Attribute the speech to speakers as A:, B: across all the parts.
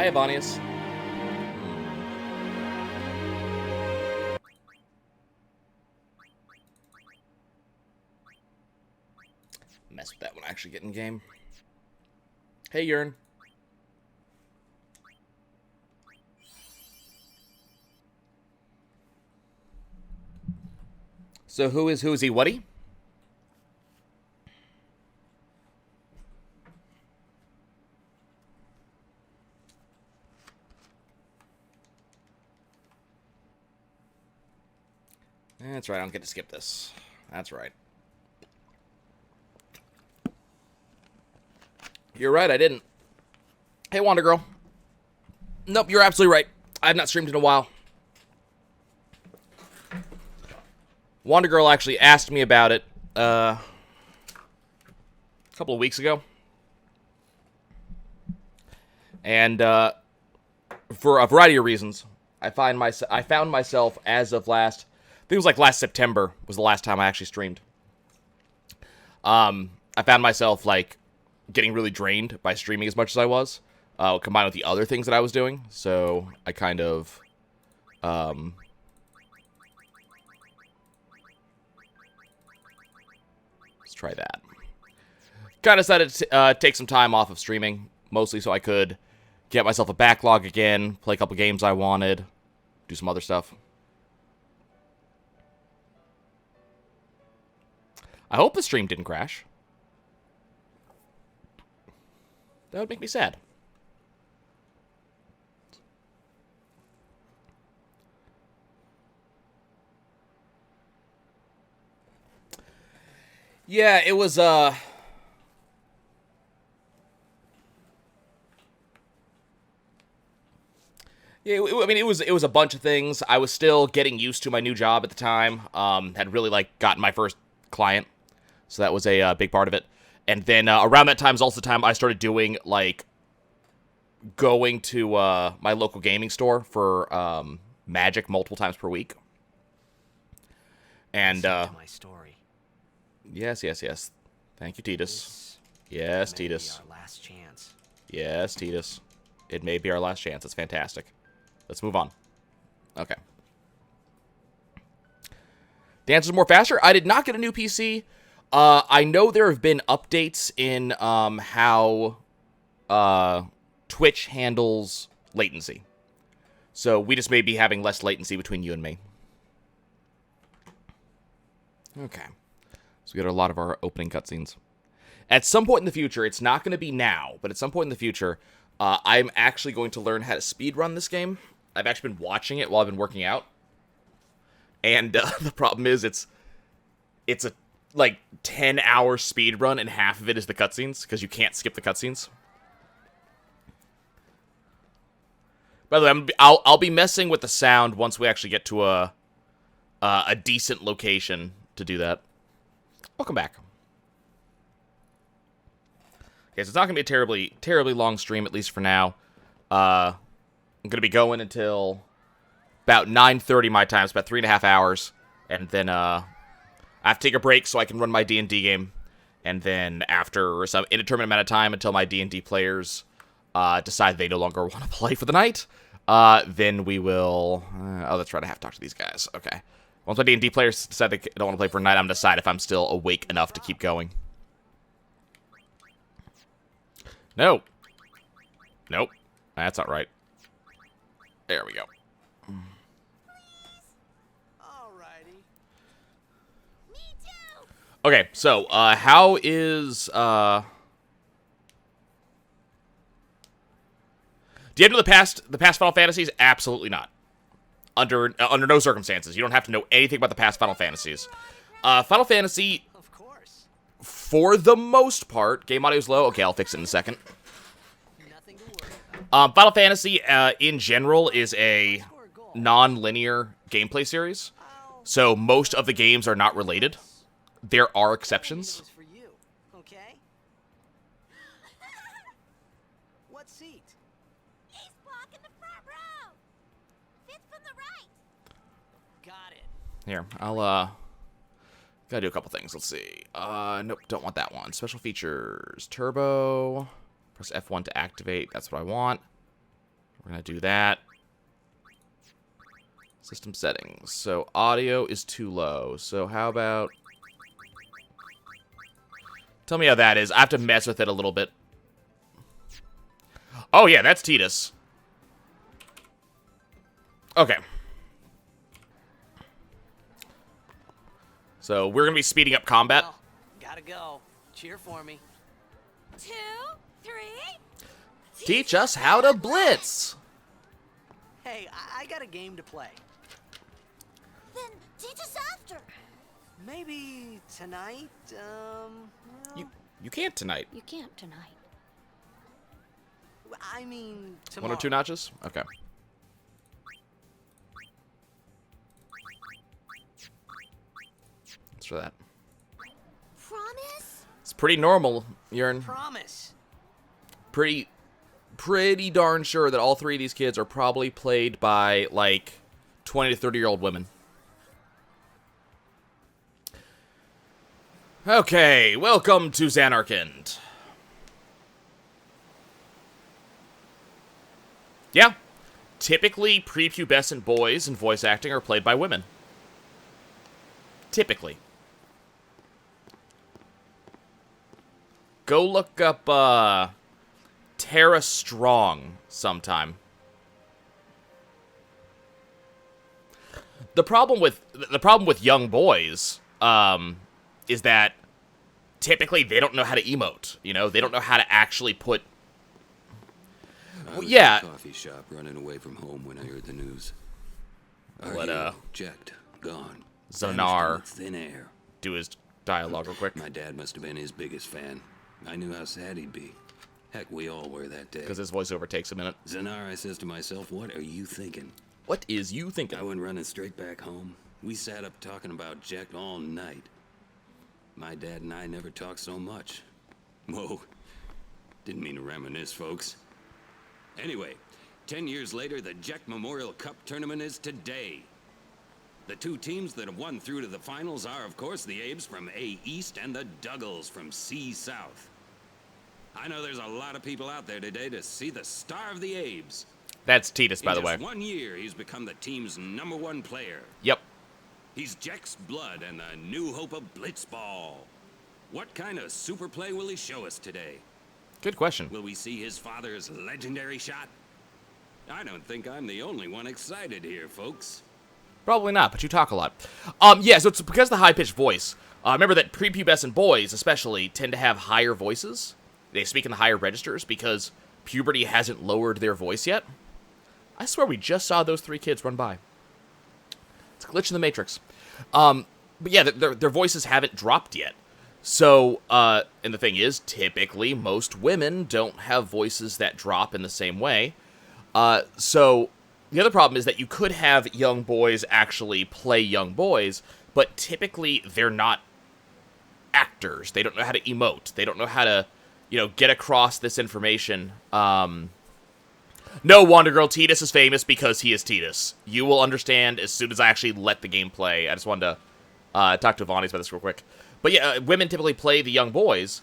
A: Hi, Avanius. Mess with that when I actually get in game. Hey, Yearn. So who is he? Whatty? That's right, I don't get to skip this. That's right. You're right, I didn't. Hey, Wonder Girl. Nope, you're absolutely right. I have not streamed in a while. Wonder Girl actually asked me about it a couple of weeks ago. And for a variety of reasons, I found myself as of last, I think it was like last September was the last time I actually streamed. I found myself like getting really drained by streaming as much as I was, combined with the other things that I was doing. So I kind of, let's try that. Kind of decided to take some time off of streaming, mostly so I could get myself a backlog again, play a couple games I wanted, do some other stuff. I hope the stream didn't crash. That would make me sad. Yeah, it was, yeah, I mean, it was a bunch of things. I was still getting used to my new job at the time. Had really, like, gotten my first client. So that was a big part of it. And then around that time is also the time I started doing, like, going to my local gaming store for Magic multiple times per week. And,
B: my story.
A: Yes. Thank you, Titus. Yes, Titus.
B: Our last chance.
A: Yes, Titus. It may be our last chance. It's fantastic. Let's move on. Okay. Dance is more faster. I did not get a new PC. I know there have been updates in how Twitch handles latency. So we just may be having less latency between you and me. Okay. So we got a lot of our opening cutscenes. At some point in the future, it's not going to be now, but at some point in the future, I'm actually going to learn how to speedrun this game. I've actually been watching it while I've been working out. And the problem is it's a like 10-hour speedrun, and half of it is the cutscenes, because you can't skip the cutscenes. By the way, I'll be messing with the sound once we actually get to a decent location to do that. Welcome back. Okay, so it's not going to be a terribly long stream, at least for now. I'm going to be going until about 9:30 my time. It's about 3.5 hours. And then I have to take a break so I can run my D&D game. And then after some indeterminate amount of time until my D&D players decide they no longer want to play for the night, then we will... oh, that's right, I have to talk to these guys. Okay. Once my D&D players decide they don't want to play for a night, I'm going to decide if I'm still awake enough to keep going. No. Nope. That's not right. There we go.
B: Alrighty. Me too.
A: Okay, so, how is, do you have to know the past Final Fantasies? Absolutely not. Under no circumstances. You don't have to know anything about the past Final Fantasies. Final Fantasy,
B: Of course.
A: for the most part, game audio's low. Okay, I'll fix it in a second.
B: Nothing to worry about.
A: Final Fantasy, in general, is a non-linear gameplay series. So most of the games are not related. There are exceptions.
B: It was for you, okay? What seat?
C: He's blocking the front row. Fifth from the right.
B: Got it.
A: Here, I'll, gotta do a couple things. Let's see. Nope, don't want that one. Special features. Turbo. Press F1 to activate. That's what I want. We're going to do that. System settings. So audio is too low. So how about... Tell me how that is. I have to mess with it a little bit. Oh, yeah, that's Titus. Okay. So we're going to be speeding up combat.
B: Well, gotta go. Cheer for me.
C: 2, 3.
A: Teach us how to blitz.
B: Hey, I got a game to play.
C: Then teach us after.
B: Maybe tonight, well,
A: You can't tonight.
C: You can't tonight.
B: I mean tomorrow.
A: 1 or 2 notches? Okay. Thanks for that.
C: Promise?
A: It's pretty normal. You're
B: Promise.
A: pretty darn sure that all 3 of these kids are probably played by, like, 20 to 30-year-old women. Okay, welcome to Xanarkand. Yeah, typically prepubescent boys in voice acting are played by women. Typically. Go look up, Tara Strong sometime. The problem with young boys, is that typically they don't know how to emote. You know, they don't know how to actually put.
D: I was
A: Yeah.
D: at a coffee shop running away from home when I heard the news. Our
A: Let,
D: hero, checked, gone.
A: Zanar.
D: vanished in thin air.
A: Do his dialogue real quick.
D: My dad must have been his biggest fan. I knew how sad he'd be. Heck, we all were that day.
A: Because his voiceover takes a minute.
D: Zanar, I says to myself, what are you thinking?
A: What is you thinking?
D: I went running straight back home. We sat up talking about Jack all night. My dad and I never talked so much. Whoa. Didn't mean to reminisce, folks. Anyway, 10 years later, the Jack Memorial Cup tournament is today. The 2 teams that have won through to the finals are, of course, the Abes from A East and the Duggles from C South. I know there's a lot of people out there today to see the star of the Abes.
A: That's Titus, by the
D: In
A: way.
D: just 1 year, he's become the team's #1 player.
A: Yep.
D: He's Jack's blood and the new hope of Blitzball. What kind of super play will he show us today?
A: Good question.
D: Will we see his father's legendary shot? I don't think I'm the only one excited here, folks.
A: Probably not, but you talk a lot. Yeah, so it's because of the high-pitched voice. Remember that prepubescent boys, especially, tend to have higher voices. They speak in the higher registers because puberty hasn't lowered their voice yet. I swear we just saw those 3 kids run by. It's a glitch in the Matrix. But yeah, their voices haven't dropped yet. So, and the thing is, typically, most women don't have voices that drop in the same way. So, the other problem is that you could have young boys actually play young boys, but typically they're not actors. They don't know how to emote. They don't know how to, get across this information. No, Wonder Girl, Titus is famous because he is Titus. You will understand as soon as I actually let the game play. I just wanted to talk to Ivani's about this real quick. But yeah, women typically play the young boys,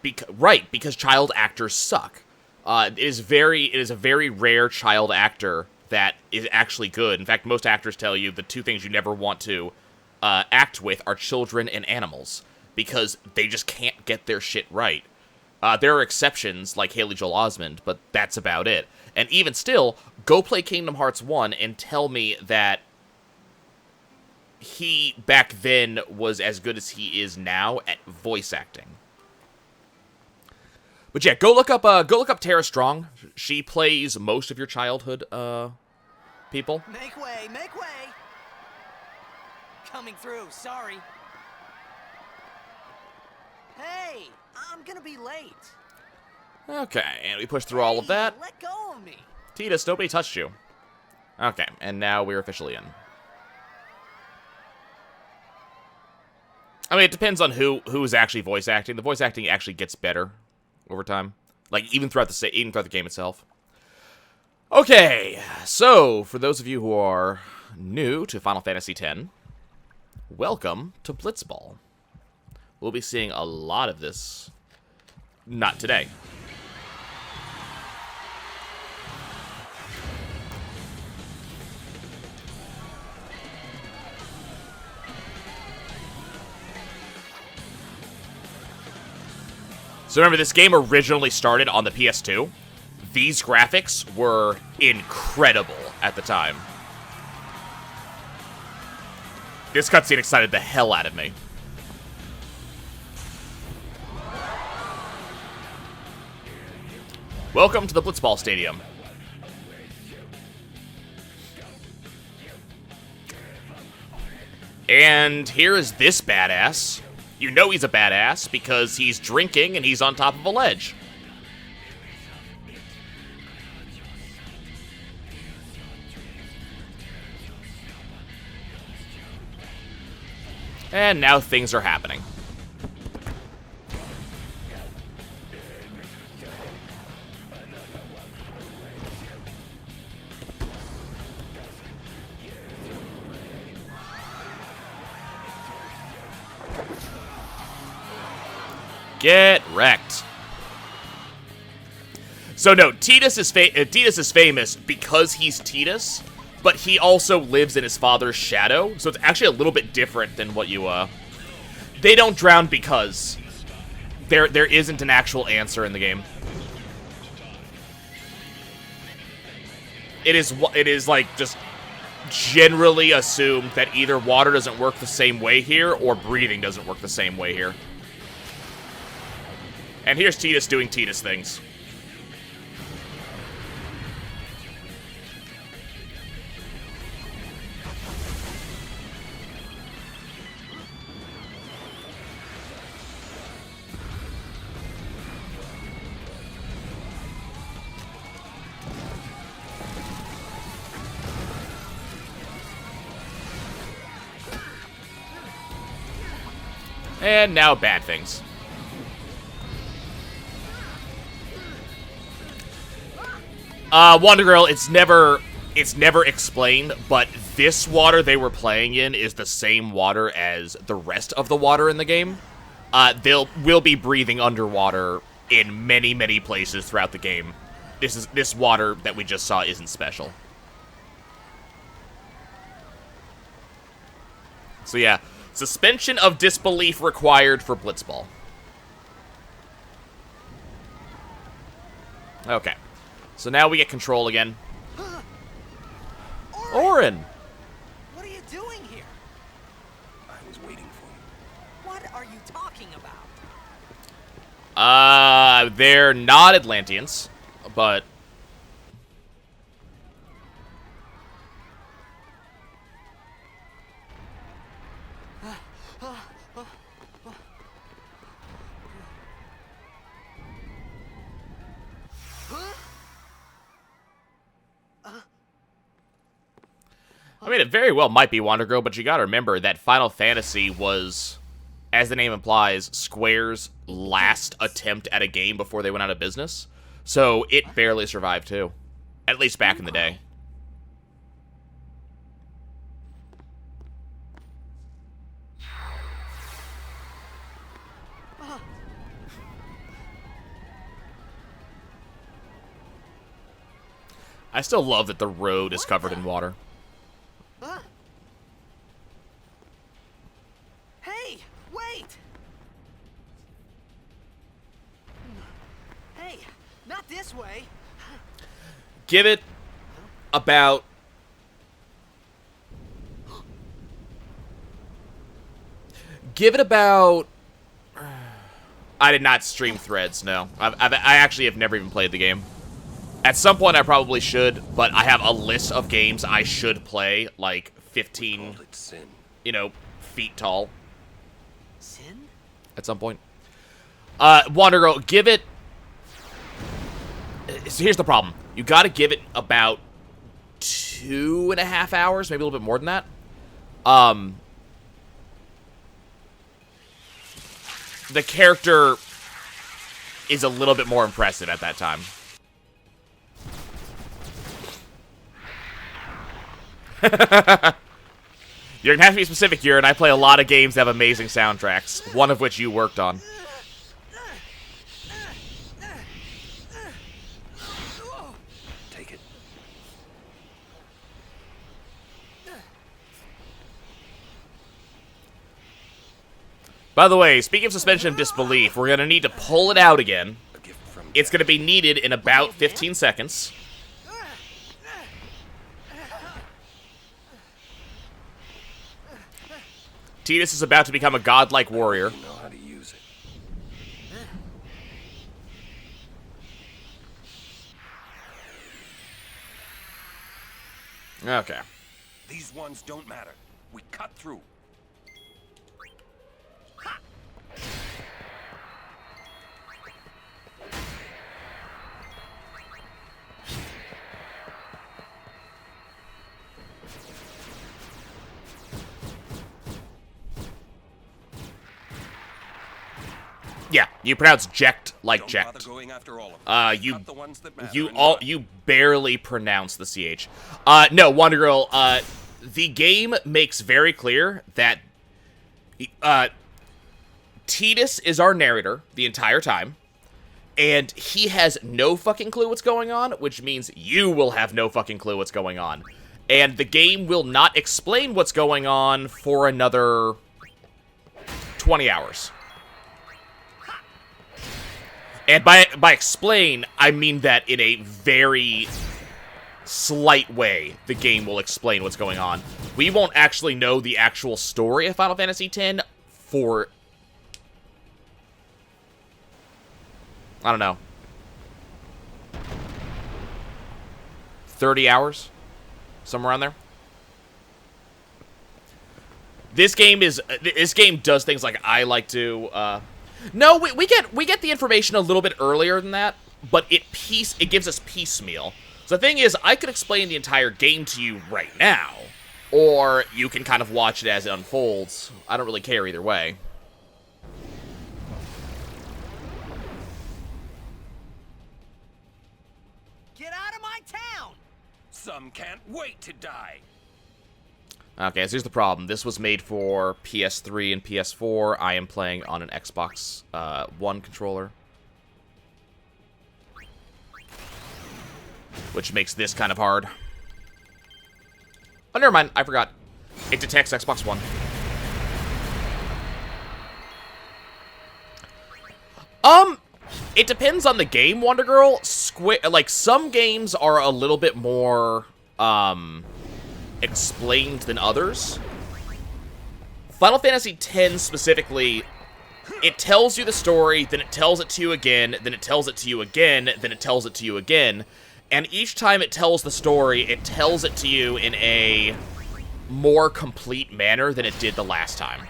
A: because child actors suck. It is a very rare child actor that is actually good. In fact, most actors tell you the 2 things you never want to act with are children and animals, because they just can't get their shit right. There are exceptions, like Haley Joel Osment, but that's about it. And even still, go play Kingdom Hearts 1 and tell me that he, back then, was as good as he is now at voice acting. But yeah, go look up Tara Strong. She plays most of your childhood, people.
B: Make way, make way. Coming through, sorry. Hey, I'm gonna be late.
A: Okay, and we push through all of that.
B: Let go of me.
A: Titus, nobody touched you. Okay, and now we're officially in. I mean, it depends on who's actually voice acting. The voice acting actually gets better over time, like even throughout the game itself. Okay, so for those of you who are new to Final Fantasy X, welcome to Blitzball. We'll be seeing a lot of this. Not today. So remember, this game originally started on the PS2. These graphics were incredible at the time. This cutscene excited the hell out of me. Welcome to the Blitzball Stadium. And here is this badass. You know he's a badass because he's drinking and he's on top of a ledge. And now things are happening. Get wrecked. So no, Tidus is famous because he's Tidus, but he also lives in his father's shadow, so it's actually a little bit different than what you, They don't drown because there isn't an actual answer in the game. It is like just generally assumed that either water doesn't work the same way here or breathing doesn't work the same way here. And here's Tidus doing Tidus things. And now bad things. Wonder Girl, it's never explained, but this water they were playing in is the same water as the rest of the water in the game. We'll be breathing underwater in many, many places throughout the game. This water that we just saw isn't special. So yeah, suspension of disbelief required for Blitzball. Okay. So now we get control again. Orin!
B: What are you doing here?
D: I was waiting for you.
B: What are you talking about?
A: They're not Atlanteans, but... I mean, it very well might be Wonder Girl, but you gotta remember that Final Fantasy was, as the name implies, Square's last attempt at a game before they went out of business. So it barely survived, too. At least back in the day. I still love that the road is covered in water.
B: Hey, wait! Hey, not this way.
A: Give it about... Give it about... I did not stream Threads, no. I actually have never even played the game. At some point I probably should, but I have a list of games I should play, like 15, you know, feet tall.
B: Sin?
A: At some point. Wonder Girl, give it... So here's the problem. You gotta give it about 2.5 hours, maybe a little bit more than that. The character is a little bit more impressive at that time. You're gonna have to be specific here, and I play a lot of games that have amazing soundtracks, one of which you worked on.
D: Take it.
A: By the way, speaking of suspension of disbelief, we're going to need to pull it out again. It's going to be needed in about 15 seconds. Tidus is about to become a godlike warrior.
E: Know how to use it.
A: Okay.
E: These ones don't matter. We cut through.
A: Yeah, you pronounce ject like
E: Don't
A: ject.
E: bother going after all of them.
A: You
E: Cut the ones that matter
A: you
E: and
A: all
E: run.
A: you barely pronounce the ch. No, Wonder Girl. The game makes very clear that Tidus is our narrator the entire time, and he has no fucking clue what's going on, which means you will have no fucking clue what's going on, and the game will not explain what's going on for another 20 hours. And by explain, I mean that in a very slight way, the game will explain what's going on. We won't actually know the actual story of Final Fantasy X for, I don't know, 30 hours? Somewhere around there? This game does things like I like to, no, we get the information a little bit earlier than that, but it gives us piecemeal. So the thing is, I could explain the entire game to you right now, or you can kind of watch it as it unfolds. I don't really care either way.
B: Get out of my town!
E: Some can't wait to die.
A: Okay, so here's the problem. This was made for PS3 and PS4. I am playing on an Xbox One controller, which makes this kind of hard. Oh, never mind. I forgot. It detects Xbox One. It depends on the game, Wonder Girl. Like, some games are a little bit more, explained than others. Final Fantasy X specifically, it tells you the story, then it tells it to you again, then it tells it to you again, then it tells it to you again, and each time it tells the story, it tells it to you in a more complete manner than it did the last time.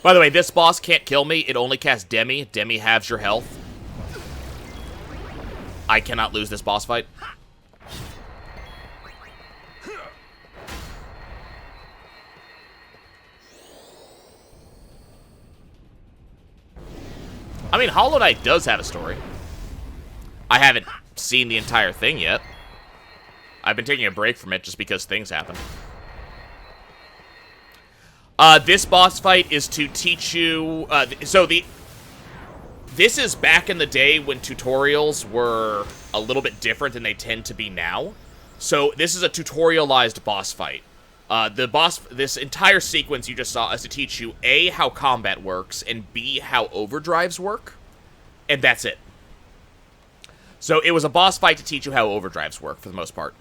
A: By the way, this boss can't kill me, it only casts Demi. Demi halves your health. I cannot lose this boss fight. I mean, Hollow Knight does have a story. I haven't seen the entire thing yet. I've been taking a break from it just because things happen. This boss fight is to teach you... This is back in the day when tutorials were a little bit different than they tend to be now. So this is a tutorialized boss fight. This entire sequence you just saw is to teach you A, how combat works, and B, how overdrives work. And that's it. So it was a boss fight to teach you how overdrives work for the most part.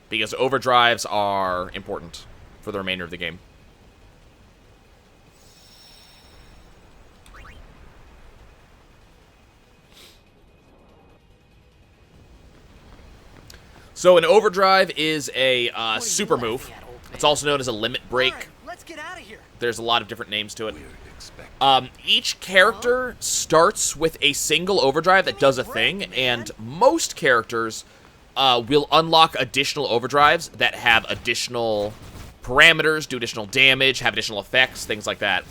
A: Because overdrives are important for the remainder of the game. So an overdrive is a super move. It's also known as a limit break.
B: All right, let's get out of here.
A: There's a lot of different names to it.
E: Weird expect.
A: Each character starts with a single overdrive that does a thing, and most characters will unlock additional overdrives that have additional parameters, do additional damage, have additional effects, things like that.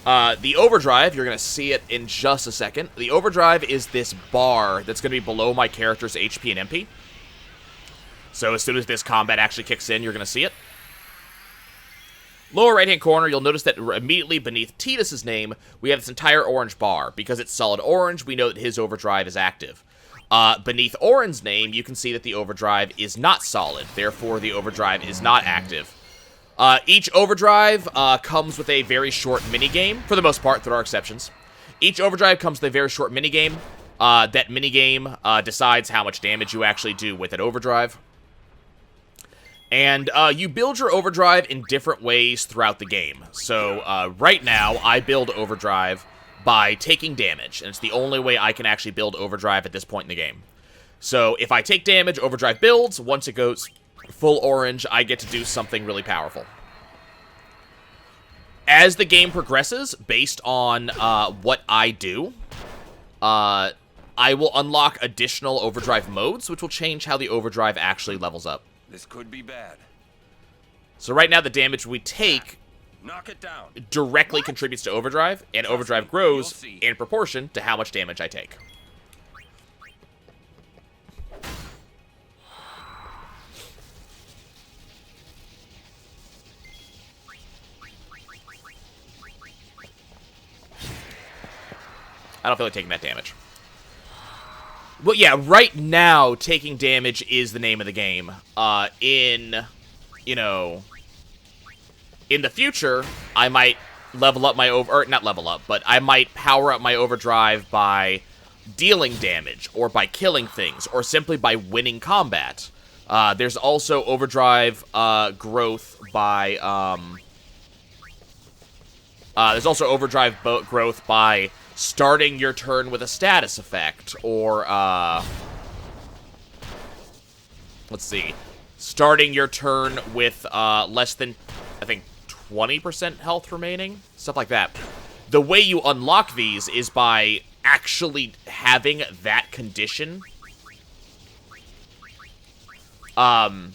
A: The overdrive, you're going to see it in just a second. The overdrive is this bar that's going to be below my character's HP and MP. So as soon as this combat actually kicks in, you're going to see it. Lower right-hand corner, you'll notice that immediately beneath Tidus' name, we have this entire orange bar. Because it's solid orange, we know that his overdrive is active. Beneath Auron's name, you can see that the overdrive is not solid. Therefore, the overdrive is not active. Each overdrive comes with a very short minigame, for the most part, there are exceptions. Each overdrive comes with a very short minigame. That minigame decides how much damage you actually do with an overdrive. And you build your overdrive in different ways throughout the game. So right now, I build overdrive by taking damage, and it's the only way I can actually build overdrive at this point in the game. So if I take damage, overdrive builds. Once it goes full orange, I get to do something really powerful. As the game progresses, based on what I do, I will unlock additional overdrive modes, which will change how the overdrive actually levels up.
E: This could be bad.
A: So right now, the damage we take
E: Knock it down.
A: directly contributes to overdrive, and overdrive grows in proportion to how much damage I take. I don't feel like taking that damage. Well, yeah, right now, taking damage is the name of the game. In the future, I might level up my not level up, but I might power up my overdrive by dealing damage, or by killing things, or simply by winning combat. There's also overdrive growth by growth by starting your turn with a status effect, or, let's see, starting your turn with, less than, I think, 20% health remaining? Stuff like that. The way you unlock these is by actually having that condition. By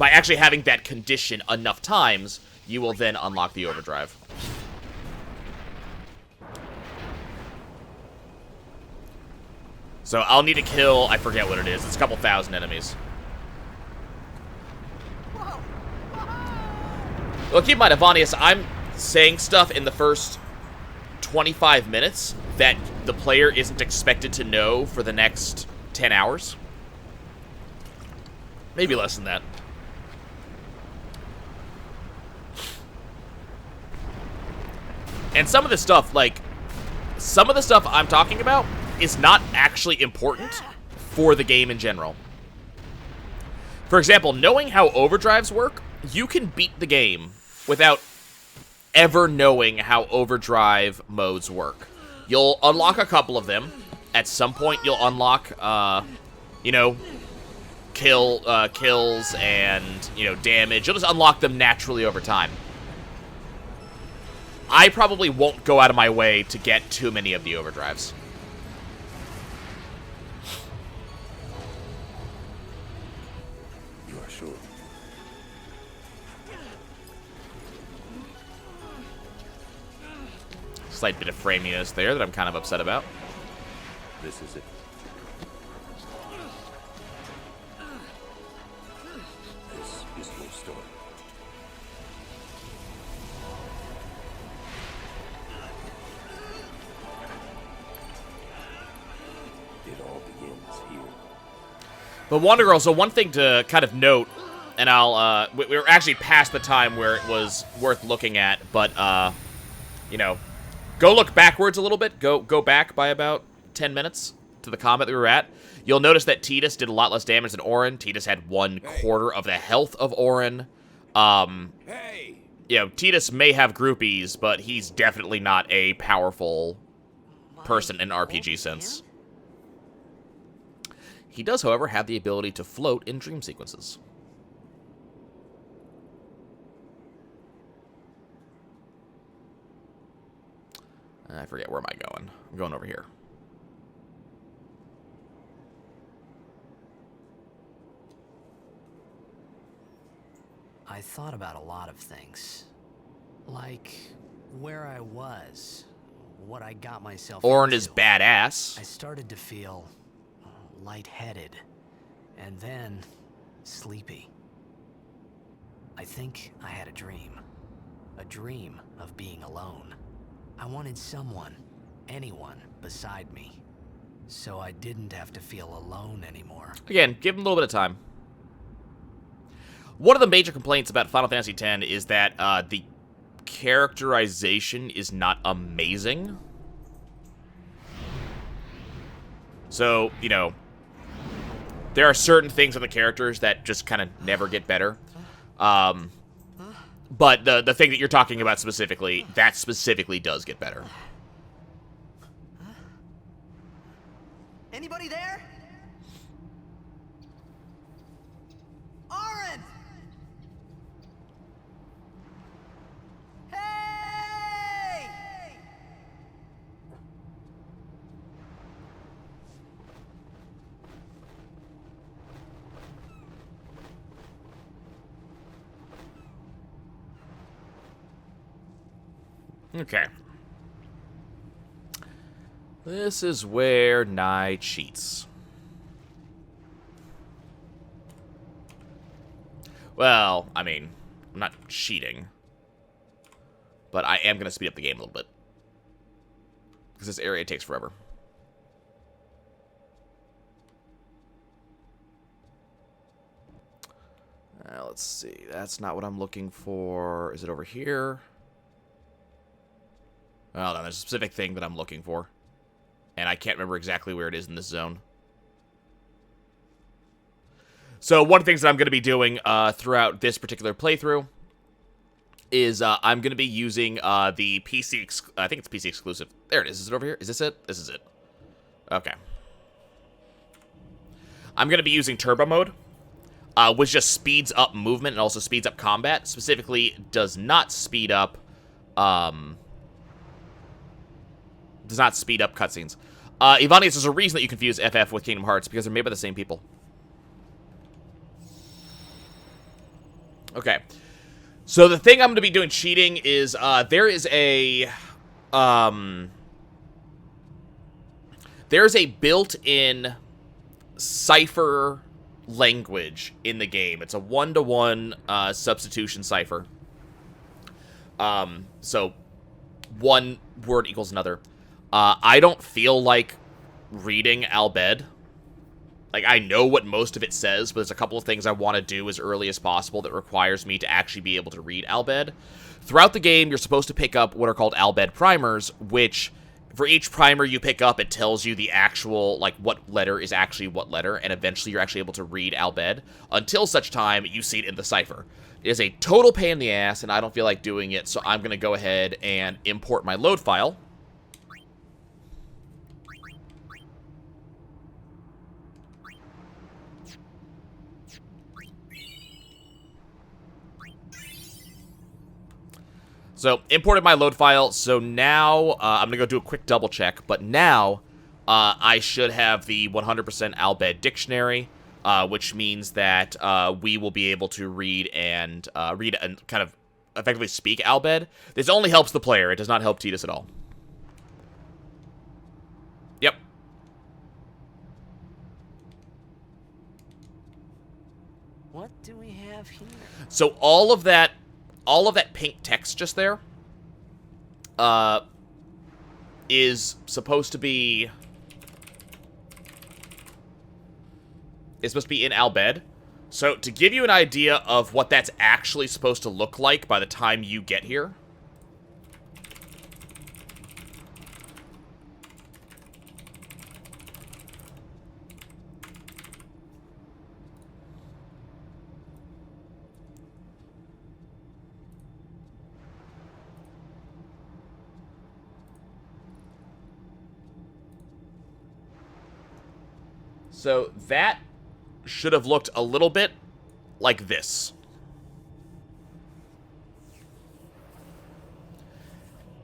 A: actually having that condition enough times, you will then unlock the overdrive. So I'll need to kill, I forget what it is. It's a couple thousand enemies. Well, keep in mind, Avanius, I'm saying stuff in the first 25 minutes that the player isn't expected to know for the next 10 hours. Maybe less than that. And some of the stuff, like, some of the stuff I'm talking about is not actually important for the game in general. For example, knowing how overdrives work, you can beat the game without ever knowing how overdrive modes work. You'll unlock a couple of them. At some point, you'll unlock, kills and, damage. You'll just unlock them naturally over time. I probably won't go out of my way to get too many of the overdrives.
D: You are sure?
A: Slight bit of framiness there that I'm kind of upset about.
D: This is it. This is your story. It all begins here.
A: But Wonder Girl, so one thing to kind of note, and we were actually past the time where it was worth looking at, but, go look backwards a little bit. Go back by about 10 minutes to the combat that we were at. You'll notice that Tidus did a lot less damage than Auron. Tidus had 1/4 of the health of Auron. Tidus may have groupies, but he's definitely not a powerful person in RPG sense. He does, however, have the ability to float in dream sequences. I forget, where am I going? I'm going over here.
B: I thought about a lot of things. Like where I was, what I got myself
A: Auron
B: into.
A: is badass.
B: I started to feel lightheaded, and then sleepy. I think I had a dream of being alone. I wanted someone, anyone, beside me, so I didn't have to feel alone anymore.
A: Again, give him a little bit of time. One of the major complaints about Final Fantasy X is that the characterization is not amazing. So, you know, there are certain things in the characters that just kind of never get better. But the thing that you're talking about specifically, that specifically does get better.
B: Anybody there? Oren! Hey!
A: Okay. This is where Nye cheats. Well, I mean, I'm not cheating. But I am going to speed up the game a little bit. Because this area takes forever. Let's see. That's not what I'm looking for. Is it over here? Oh, no, there's a specific thing that I'm looking for. And I can't remember exactly where it is in this zone. So one of the things that I'm going to be doing throughout this particular playthrough is I'm going to be using the PC... I think it's PC exclusive. There it is. Is it over here? Is this it? This is it. Okay. I'm going to be using Turbo Mode, which just speeds up movement and also speeds up combat. Specifically, does not speed up... does not speed up cutscenes. Ivanius, there's a reason that you confuse FF with Kingdom Hearts, because they're made by the same people. Okay. So the thing I'm going to be doing cheating is, there's a built-in cipher language in the game. It's a one-to-one substitution cipher. So one word equals another. I don't feel like reading Albed. Like, I know what most of it says, but there's a couple of things I want to do as early as possible that requires me to actually be able to read Albed. Throughout the game, you're supposed to pick up what are called Albed primers, which, for each primer you pick up, it tells you the actual, like, what letter is actually what letter, and eventually you're actually able to read Albed, until such time you see it in the cipher. It is a total pain in the ass, and I don't feel like doing it, so I'm going to go ahead and import my load file. So, imported my load file, so now, I'm going to go do a quick double check, but now, I should have the 100% Albed dictionary, which means that, we will be able to read and kind of effectively speak Albed. This only helps the player, it does not help Tidus at all. Yep.
B: What do we have here?
A: So all of that pink text just there is supposed to be in Albed. So to give you an idea of what that's actually supposed to look like by the time you get here, so that should have looked a little bit like this.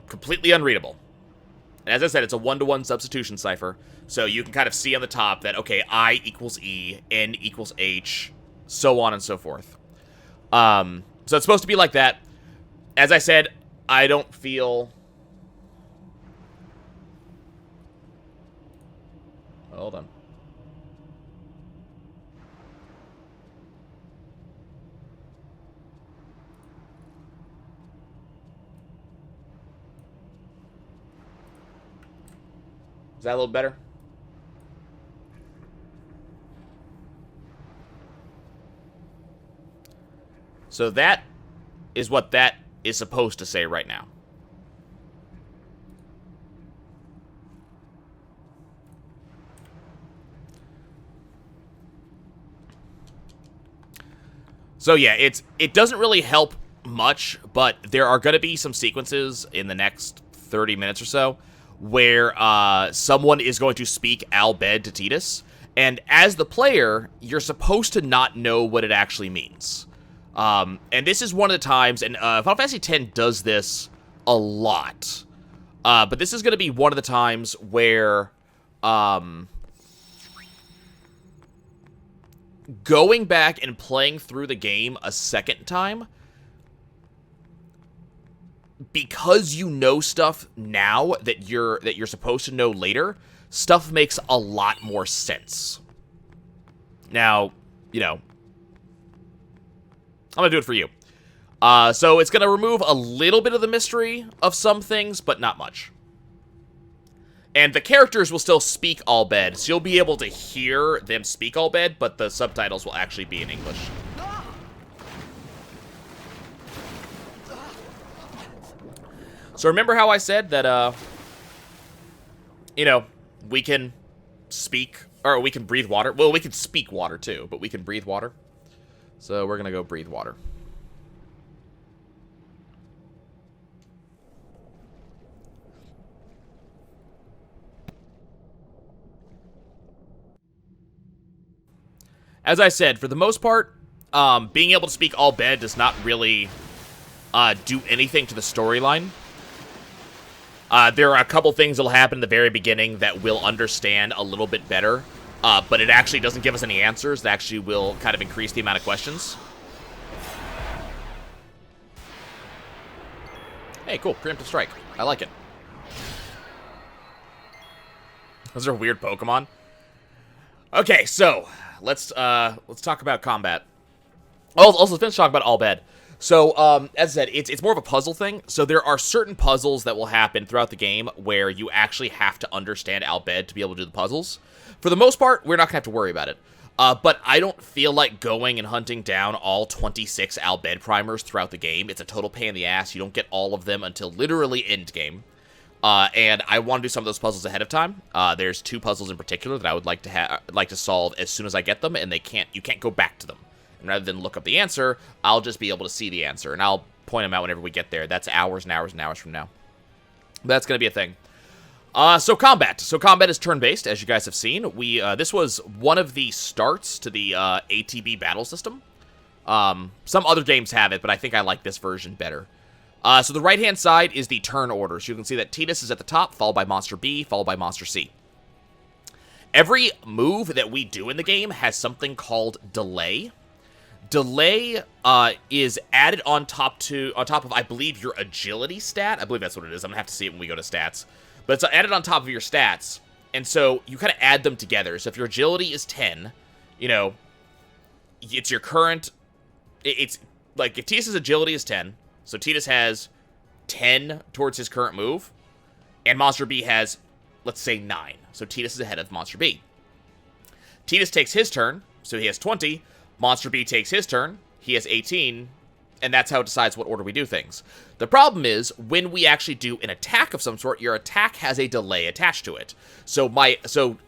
A: Completely unreadable. And as I said, it's a one-to-one substitution cipher, so you can kind of see on the top that, okay, I equals E, N equals H, so on and so forth. So it's supposed to be like that. As I said, I don't feel... Hold on. Is that a little better? So that is what that is supposed to say right now. So yeah, it doesn't really help much, but there are going to be some sequences in the next 30 minutes or so where someone is going to speak Al Bhed to Tidus, and as the player, you're supposed to not know what it actually means. And this is one of the times, and Final Fantasy X does this a lot, but this is going to be one of the times where going back and playing through the game a second time, because you know stuff now that you're supposed to know later, stuff makes a lot more sense. Now, you know, I'm gonna do it for you. So it's gonna remove a little bit of the mystery of some things, but not much. And the characters will still speak Al Bhed, so you'll be able to hear them speak Al Bhed, but the subtitles will actually be in English. So remember how I said that, you know, we can speak, or we can breathe water? Well, we can speak water too, but we can breathe water. So we're gonna go breathe water. As I said, for the most part, being able to speak Al Bhed does not really do anything to the storyline. There are a couple things that'll happen in the very beginning that we'll understand a little bit better, but it actually doesn't give us any answers. That actually will kind of increase the amount of questions. Hey, cool. Preemptive Strike. I like it. Those are weird Pokemon. Okay, so let's talk about combat. Also, finish talking about Al Bhed. So, as I said, it's more of a puzzle thing. So there are certain puzzles that will happen throughout the game where you actually have to understand Al Bhed to be able to do the puzzles. For the most part, we're not going to have to worry about it. But I don't feel like going and hunting down all 26 Al Bhed primers throughout the game. It's a total pain in the ass. You don't get all of them until literally end game. And I want to do some of those puzzles ahead of time. There's two puzzles in particular that I would like to solve as soon as I get them, and you can't go back to them. And rather than look up the answer, I'll just be able to see the answer, and I'll point them out whenever we get there. That's hours and hours and hours from now. That's going to be a thing. So combat. So combat is turn-based, as you guys have seen. This was one of the starts to the ATB battle system. Some other games have it, but I think I like this version better. So the right-hand side is the turn order. So you can see that Tidus is at the top, followed by Monster B, followed by Monster C. Every move that we do in the game has something called delay. Delay is added on top of, I believe, your agility stat. I believe that's what it is. I'm going to have to see it when we go to stats. But it's added on top of your stats, and so you kind of add them together. So if your agility is 10, you know, it's your current... It's like, if Tidus' agility is 10, so Tidus has 10 towards his current move, and Monster B has, let's say, 9. So Tidus is ahead of Monster B. Tidus takes his turn, so he has 20. Monster B takes his turn, he has 18, and that's how it decides what order we do things. The problem is, when we actually do an attack of some sort, your attack has a delay attached to it. So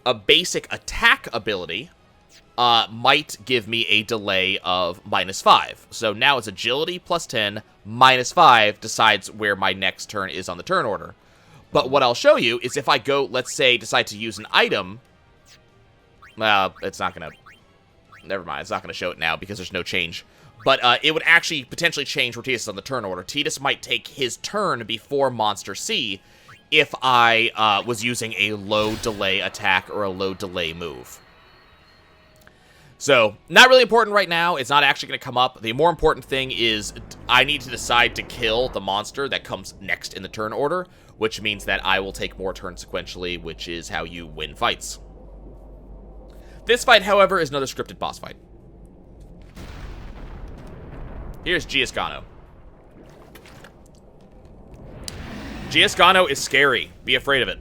A: a basic attack ability might give me a delay of -5. So now it's agility plus 10, -5 decides where my next turn is on the turn order. But what I'll show you is if I go, let's say, decide to use an item, well, it's not going to... Never mind, it's not going to show it now because there's no change. But it would actually potentially change where Tidus is on the turn order. Tidus might take his turn before Monster C if I was using a low delay attack or a low delay move. So, not really important right now. It's not actually going to come up. The more important thing is I need to decide to kill the monster that comes next in the turn order, which means that I will take more turns sequentially, which is how you win fights. This fight, however, is another scripted boss fight. Here's Giascano. Giascano is scary. Be afraid of it.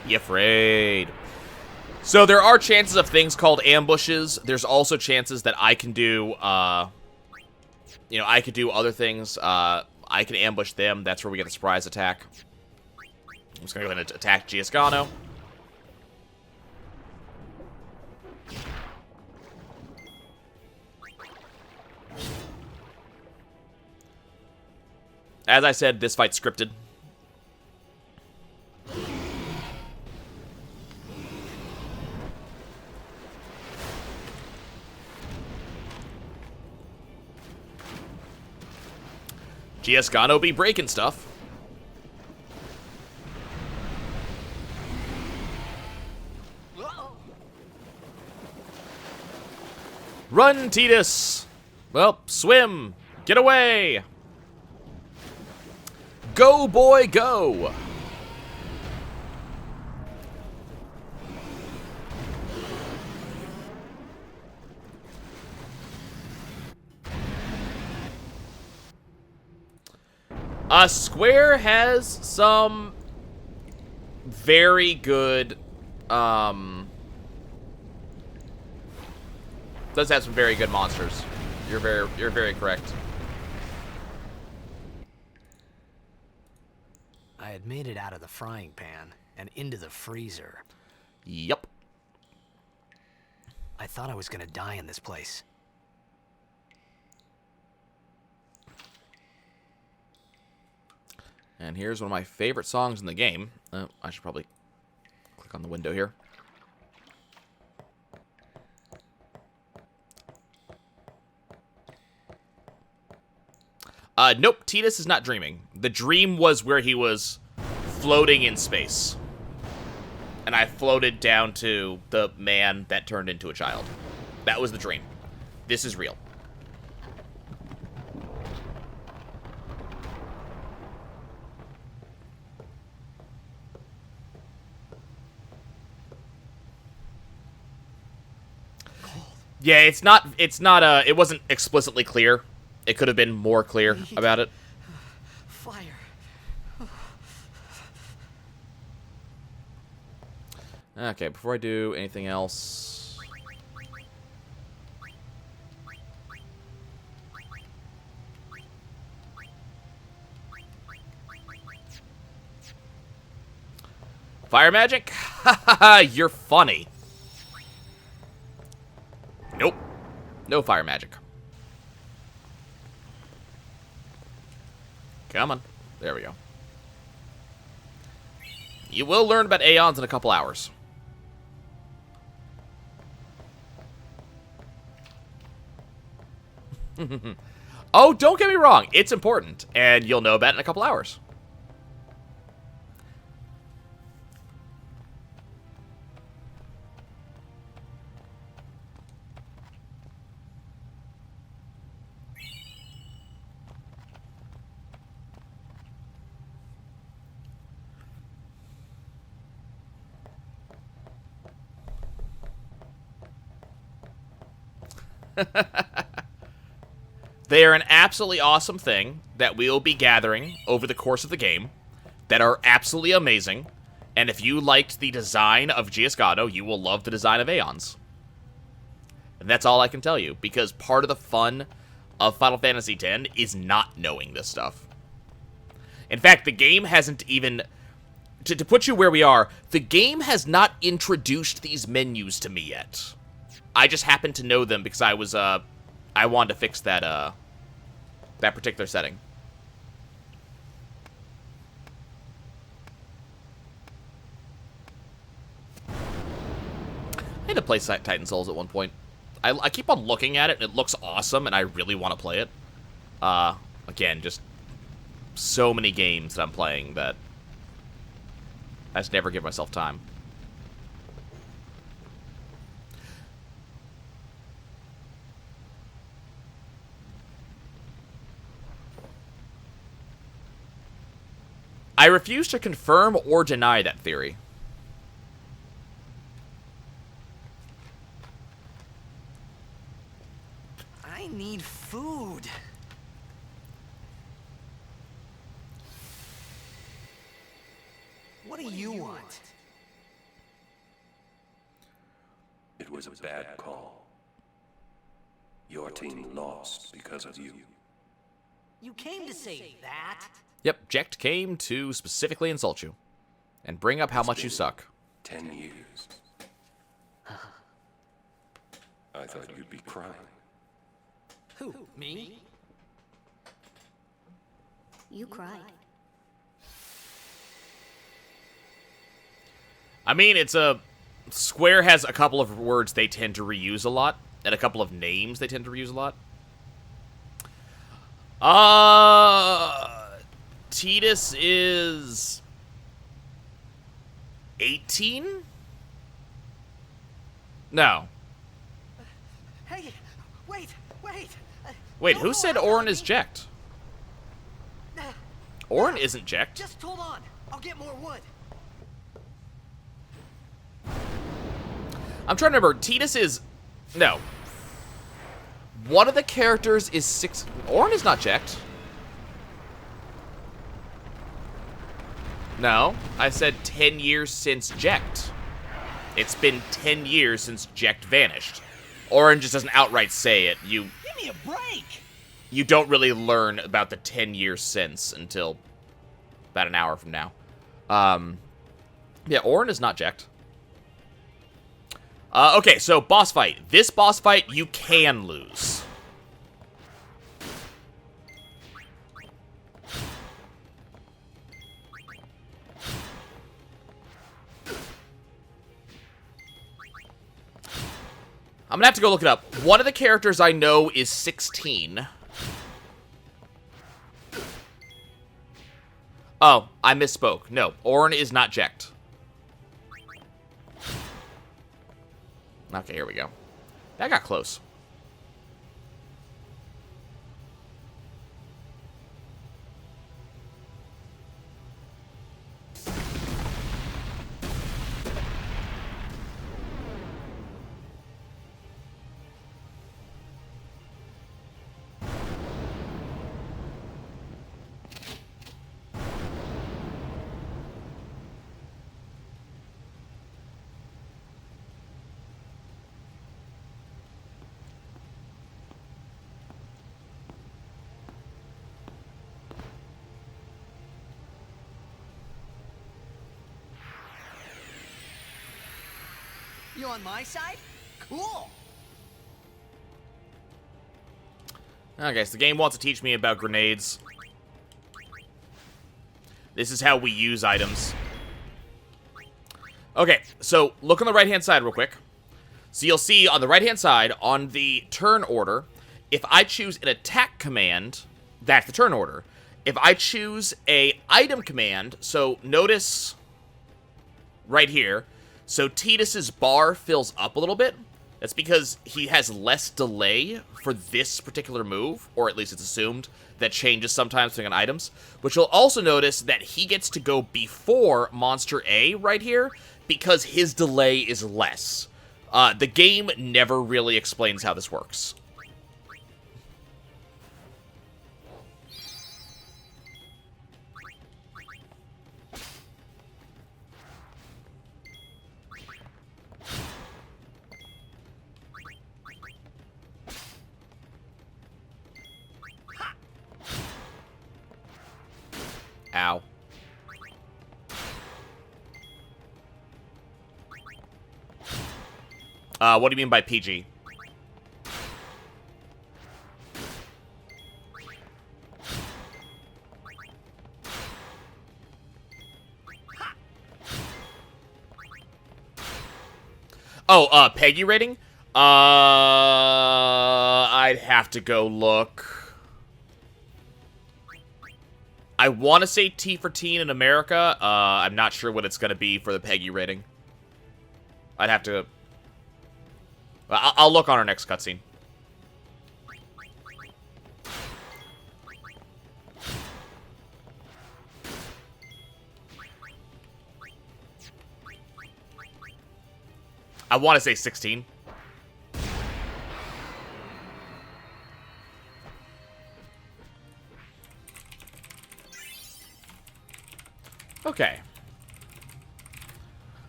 A: Be afraid. So there are chances of things called ambushes. There's also chances that I can do, you know, I could do other things. I can ambush them. That's where we get the surprise attack. I'm just going to go ahead and attack Giascano. As I said, this fight's scripted. Giascano be breaking stuff. Run, Titus! Well, swim! Get away! Go, boy, go! Square has some very good, does have some very good monsters. You're very correct.
B: I had made it out of the frying pan and into the freezer.
A: Yep.
B: I thought I was gonna die in this place.
A: And here's one of my favorite songs in the game. I should probably click on the window here. Nope, Titus is not dreaming. The dream was where he was floating in space. And I floated down to the man that turned into a child. That was the dream. This is real. Yeah, it wasn't explicitly clear. It could have been more clear about it.
B: Fire.
A: Okay, before I do anything else... Fire magic? Haha, you're funny. Nope. No fire magic. Come on. There we go. You will learn about Aeons in a couple hours. Oh, don't get me wrong. It's important, and you'll know about it in a couple hours. They are an absolutely awesome thing that we will be gathering over the course of the game that are absolutely amazing. And if you liked the design of Giascano, you will love the design of Aeons. And that's all I can tell you, because part of the fun of Final Fantasy X is not knowing this stuff. In fact, the game hasn't even... To put you where we are, the game has not introduced these menus to me yet. I just happen to know them because I was, I wanted to fix that, that particular setting. I had to play Titan Souls at one point. I keep on looking at it, and it looks awesome, and I really want to play it. Again, just so many games that I'm playing that I just never give myself time. I refuse to confirm or deny that theory.
B: I need food. What do you want?
F: was a bad call. Your team lost because of you.
B: You came to say that?
A: Yep, Jecht came to specifically insult you. And bring up how much you suck.
F: 10 years. I thought you'd be crying.
B: Who, me?
C: You cried.
A: I mean, it's a... Square has a couple of words they tend to reuse a lot, and a couple of names they tend to reuse a lot. Titus is... 18? No.
B: Hey, wait!
A: Wait,
B: No,
A: who
B: no,
A: said
B: I'm
A: Orin
B: not
A: is
B: me.
A: Jecht? Orin isn't Jecht.
B: Just hold on. I'll get more wood.
A: I'm trying to remember. Titus is... No. One of the characters is 6... Orin is not Jecht. No. I said 10 years since Jecht. It's been 10 years since Jecht vanished. Orin just doesn't outright say it.
B: Give me a break!
A: You don't really learn about the 10 years since until about an hour from now. Yeah, Orin is not Jecht. Okay, so boss fight. This boss fight, you can lose. I'm gonna have to go look it up. One of the characters I know is 16. Oh, I misspoke. No, Orin is not Jecht. Okay, here we go. That got close.
B: You on my side? Cool!
A: Okay, so the game wants to teach me about grenades. This is how we use items. Okay, so look on the right-hand side real quick. So you'll see on the right-hand side, on the turn order, if I choose an attack command, that's the turn order. If I choose a item command, so notice right here, so Titus's bar fills up a little bit. That's because he has less delay for this particular move, or at least it's assumed, that changes sometimes depending on items. But you'll also notice that he gets to go before Monster A right here, because his delay is less. The game never really explains how this works. Ow. What do you mean by PG? Oh, Peggy rating? I'd have to go look. I want to say T for teen in America. I'm not sure what it's going to be for the Peggy rating. I'd have to... I'll look on our next cutscene. I want to say 16. Okay.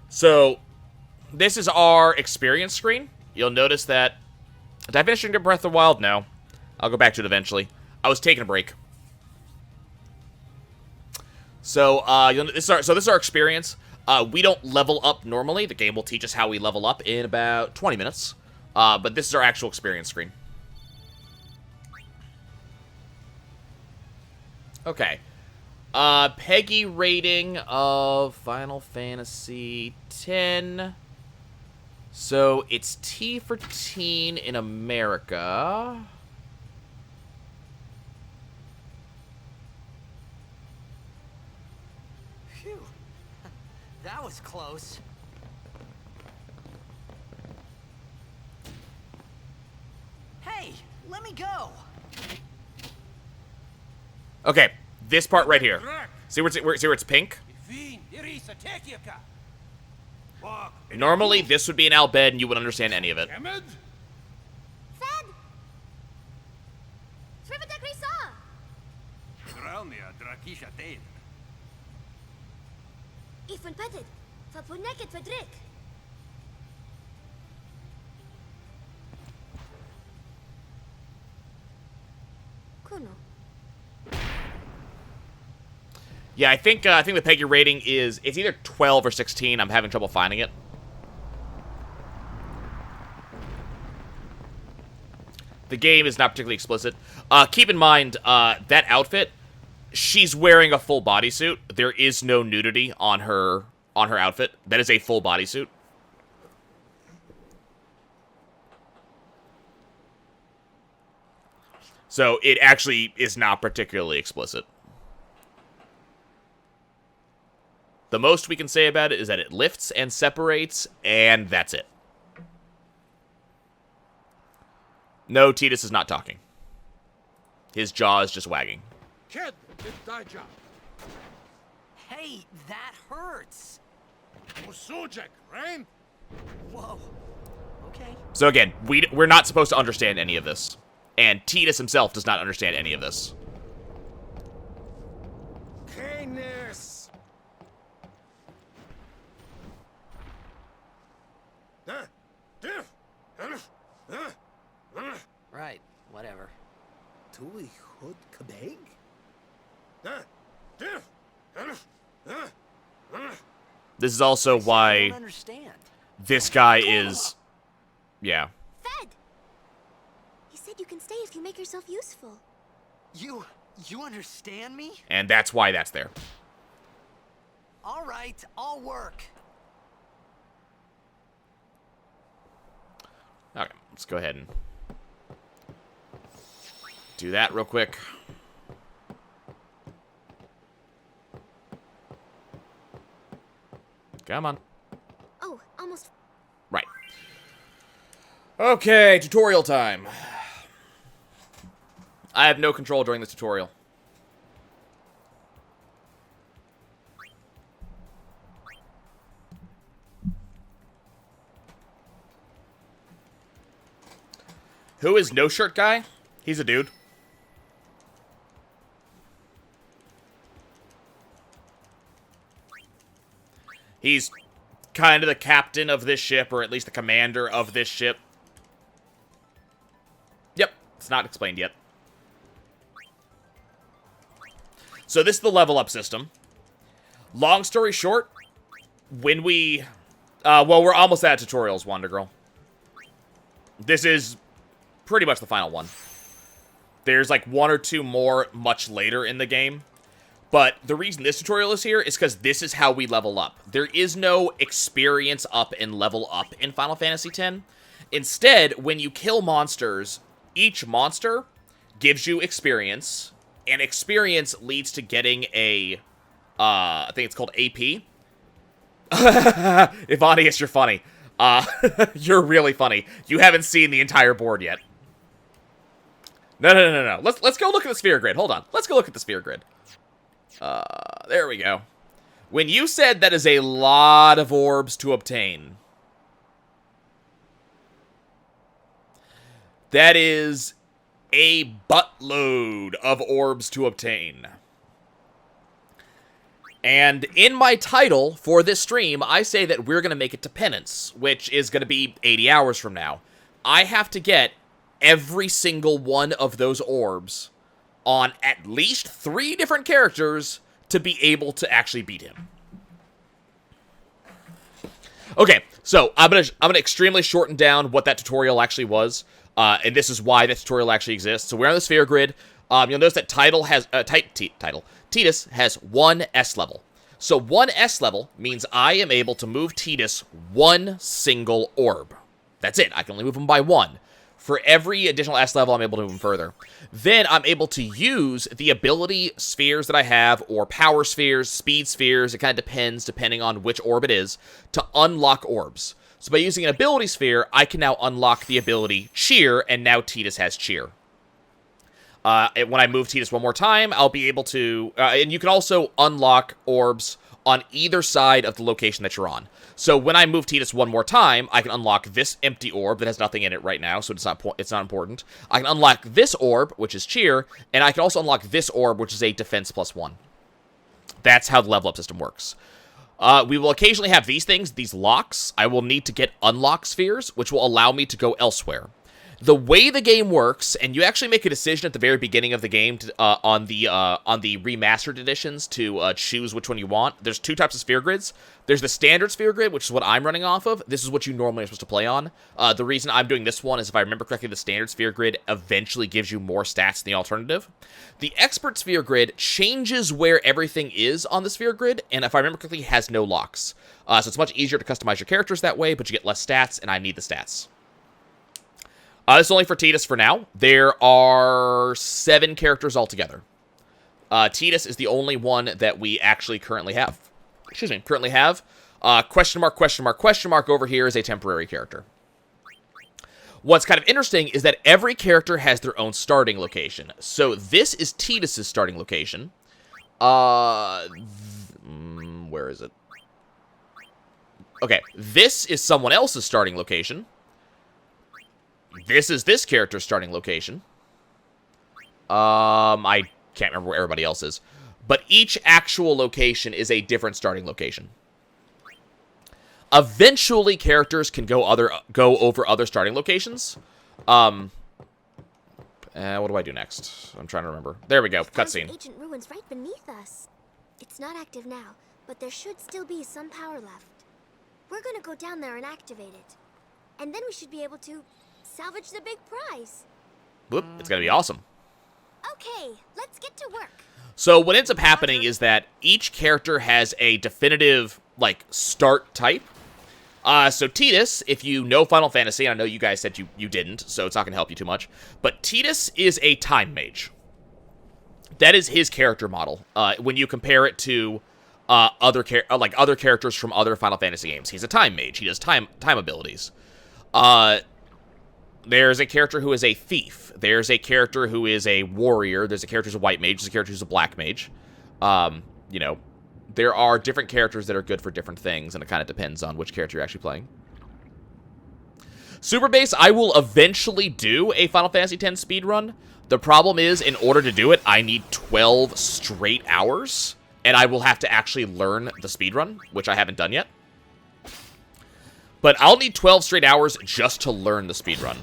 A: So, this is our experience screen. you'll notice that... Did I finish Breath of the Wild? No. I'll go back to it eventually. I was taking a break. So, this is our experience. We don't level up normally. The game will teach us how we level up in about 20 minutes. But this is our actual experience screen. Okay. Peggy rating of Final Fantasy X. So, it's T for teen in America.
B: Phew. That was close. Hey, let me go.
A: Okay, this part right here. See where it's pink? Normally, this would be an Albed, and you wouldn't understand any of it.
C: Fed! Srivata Grisa! Ifan Petted! Fapuneket Fedrik! Kuno.
A: Yeah, I think the Peggy rating is... It's either 12 or 16. I'm having trouble finding it. The game is not particularly explicit. Keep in mind, that outfit, she's wearing a full bodysuit. There is no nudity on her outfit. That is a full bodysuit. So it actually is not particularly explicit. The most we can say about it is that it lifts and separates, and that's it. No, Tidus is not talking. His jaw is just wagging.
B: Hey, that hurts. Whoa. Okay.
A: So again, we're not supposed to understand any of this. And Tidus himself does not understand any of this.
B: Right, whatever.
A: This is also
B: I
A: why
B: don't understand.
A: this guy is... Yeah.
C: Fed! He said you can stay if you make yourself useful.
B: You understand me?
A: And that's why that's there.
B: All right, I'll work.
A: Okay, let's go ahead and do that real quick. Come on.
C: Oh, almost.
A: Right. Okay, tutorial time. I have no control during this tutorial. Who is No Shirt Guy? He's a dude. He's kind of the captain of this ship, or at least the commander of this ship. Yep, it's not explained yet. So this is the level up system. Long story short, when we... well, we're almost out of tutorials, Wonder Girl. This is pretty much the final one. There's like one or two more much later in the game. But the reason this tutorial is here is because this is how we level up. There is no experience up and level up in Final Fantasy X. Instead, when you kill monsters, each monster gives you experience, and experience leads to getting a, I think it's called AP. Ivanius, you're funny. You're really funny. You haven't seen the entire board yet. No. Let's go look at the sphere grid. Hold on. Let's go look at the sphere grid. There we go. When you said that is a lot of orbs to obtain, that is a buttload of orbs to obtain. And in my title for this stream, I say that we're going to make it to Penance, which is going to be 80 hours from now. I have to get every single one of those orbs on at least 3 different characters to be able to actually beat him. Okay, so I'm gonna extremely shorten down what that tutorial actually was, and this is why that tutorial actually exists. So we're on the sphere grid. You'll notice that Tidus has 1 S level. So 1 S level means I am able to move Tidus 1 single orb. That's it. I can only move him by 1. For every additional S level, I'm able to move him further. Then I'm able to use the ability spheres that I have, or power spheres, speed spheres, it kind of depending on which orb it is, to unlock orbs. So by using an ability sphere, I can now unlock the ability Cheer, and now Tidus has Cheer. When I move Tidus one more time, I'll be able to... and you can also unlock orbs on either side of the location that you're on. So when I move Tidus one more time, I can unlock this empty orb that has nothing in it right now, so it's not important. I can unlock this orb, which is Cheer, and I can also unlock this orb, which is a defense +1. That's how the level up system works. We will occasionally have these things, these locks. I will need to get unlock spheres, which will allow me to go elsewhere. The way the game works, and you actually make a decision at the very beginning of the game to, on the remastered editions to choose which one you want. There's 2 types of sphere grids. There's the standard sphere grid, which is what I'm running off of. This is what you normally are supposed to play on. The reason I'm doing this one is, if I remember correctly, the standard sphere grid eventually gives you more stats than the alternative. The expert sphere grid changes where everything is on the sphere grid, and if I remember correctly, has no locks. So it's much easier to customize your characters that way, but you get less stats, and I need the stats. This is only for Tidus for now. There are 7 characters altogether. Tidus is the only one that we actually currently have. Currently have. Question mark, question mark, question mark over here is a temporary character. What's kind of interesting is that every character has their own starting location. So this is Tidus' starting location. Where is it? Okay, this is someone else's starting location. This is this character's starting location. I can't remember where everybody else is. But each actual location is a different starting location. Eventually, characters can go over other starting locations. What do I do next? I'm trying to remember. There we go. Cutscene.
C: Ancient ruins right beneath us. It's not active now, but there should still be some power left. We're gonna go down there and activate it. And then we should be able to salvage the big prize.
A: Whoop, it's gonna be awesome.
C: Okay, let's get to work.
A: So what ends up happening is that each character has a definitive, like, start type. So Tidus, if you know Final Fantasy, and I know you guys said you didn't, so it's not going to help you too much, but Tidus is a time mage. That is his character model. When you compare it to other characters from other Final Fantasy games, he's a time mage. He does time abilities. There's a character who is a thief. There's a character who is a warrior. There's a character who's a white mage. There's a character who's a black mage. You know, there are different characters that are good for different things, and it kind of depends on which character you're actually playing. Super Base, I will eventually do a Final Fantasy X speedrun. The problem is, in order to do it, I need 12 straight hours, and I will have to actually learn the speedrun, which I haven't done yet. But I'll need 12 straight hours just to learn the speedrun.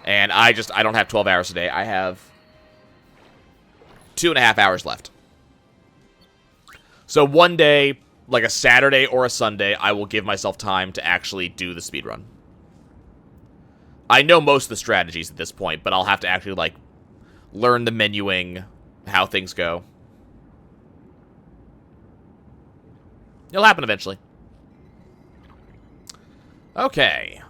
A: And I don't have 12 hours today. I have 2.5 hours left. So one day, like a Saturday or a Sunday, I will give myself time to actually do the speedrun. I know most of the strategies at this point, but I'll have to actually, like, learn the menuing, how things go. It'll happen eventually. Okay.